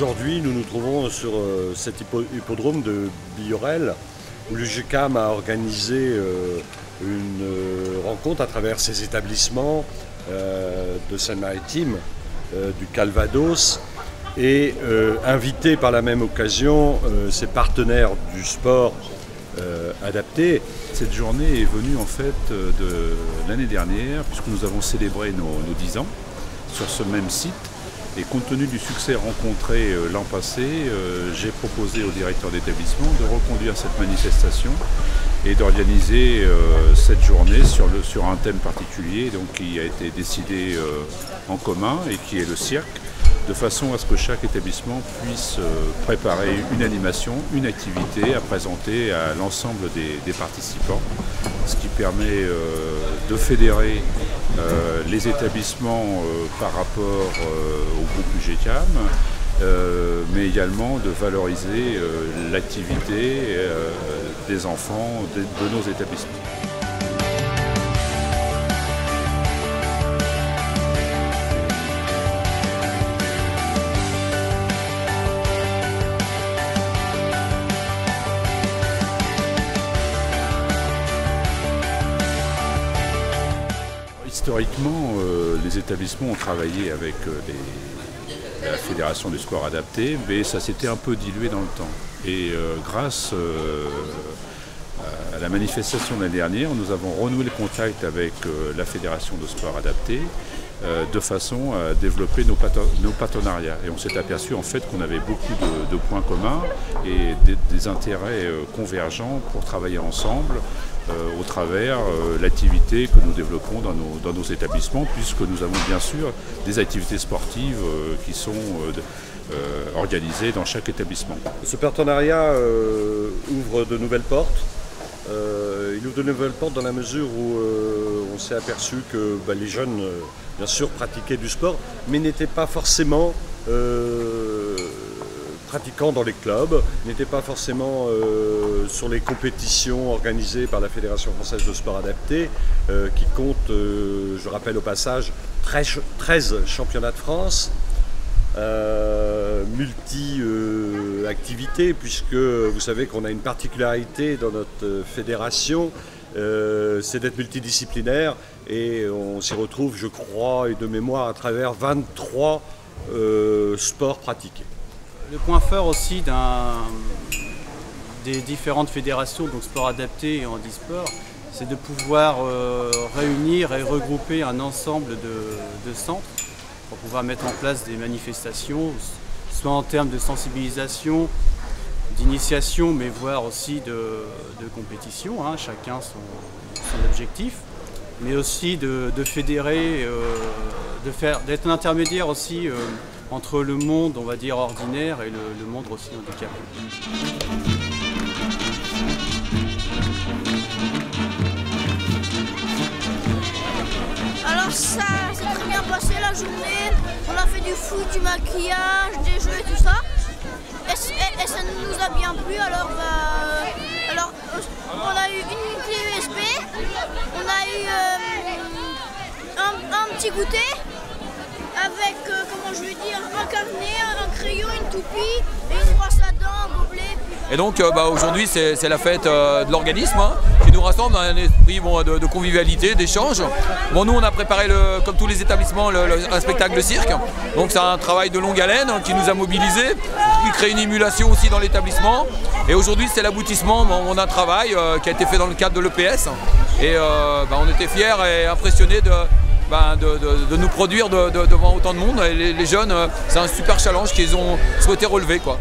Aujourd'hui, nous nous trouvons sur cet hippodrome de Billorel où l'UGCAM a organisé une rencontre à travers ses établissements de Seine-Maritime, du Calvados, et invité par la même occasion ses partenaires du sport adapté. Cette journée est venue en fait de l'année dernière, puisque nous avons célébré nos 10 ans sur ce même site. Et compte tenu du succès rencontré l'an passé, j'ai proposé au directeur d'établissement de reconduire cette manifestation et d'organiser cette journée sur un thème particulier, donc qui a été décidé en commun et qui est le cirque, de façon à ce que chaque établissement puisse préparer une animation, une activité à présenter à l'ensemble des participants, ce qui permet de fédérer les établissements par rapport au groupe UGCAM, mais également de valoriser l'activité des enfants de nos établissements. Historiquement, les établissements ont travaillé avec la Fédération du sport adapté, mais ça s'était un peu dilué dans le temps. Et grâce à la manifestation de l'année dernière, nous avons renoué le contact avec la Fédération de sport adapté de façon à développer nos partenariats. Et on s'est aperçu en fait qu'on avait beaucoup de points communs et des intérêts convergents pour travailler ensemble au travers l'activité que nous développons dans nos établissements, puisque nous avons bien sûr des activités sportives qui sont organisées dans chaque établissement. Ce partenariat ouvre de nouvelles portes. Il ouvre de nouvelles portes dans la mesure où on s'est aperçu que les jeunes, bien sûr, pratiquaient du sport, mais n'étaient pas forcément pratiquants dans les clubs, n'étaient pas forcément sur les compétitions organisées par la Fédération française de sport adapté, qui compte, je rappelle au passage, 13 championnats de France, multi-activités, puisque vous savez qu'on a une particularité dans notre fédération, c'est d'être multidisciplinaire, et on s'y retrouve, je crois, et de mémoire, à travers 23 sports pratiqués. Le point fort aussi des différentes fédérations, donc sport adapté et handisport, c'est de pouvoir réunir et regrouper un ensemble de centres pour pouvoir mettre en place des manifestations, soit en termes de sensibilisation, d'initiation, mais voire aussi de compétition, hein, chacun son objectif, mais aussi de fédérer, d'être un intermédiaire aussi entre le monde, on va dire, ordinaire et le monde aussi handicapé. Alors ça s'est très bien passé la journée, on a fait du foot, du maquillage, des jeux et tout ça, et ça nous a bien plu. Alors on a eu une clé USB, on a eu un petit goûter avec, comment je vais dire, un carnet, un crayon, une toupie et une brosse à dents, un gobelet. Et donc aujourd'hui c'est la fête de l'organisme qui nous rassemble dans un esprit de convivialité, d'échange. Bon, nous on a préparé, comme tous les établissements, un spectacle de cirque. Donc c'est un travail de longue haleine qui nous a mobilisés, qui crée une émulation aussi dans l'établissement. Et aujourd'hui c'est l'aboutissement d'un travail qui a été fait dans le cadre de l'EPS. Et on était fiers et impressionnés de nous produire devant autant de monde. Et les jeunes, c'est un super challenge qu'ils ont souhaité relever, quoi.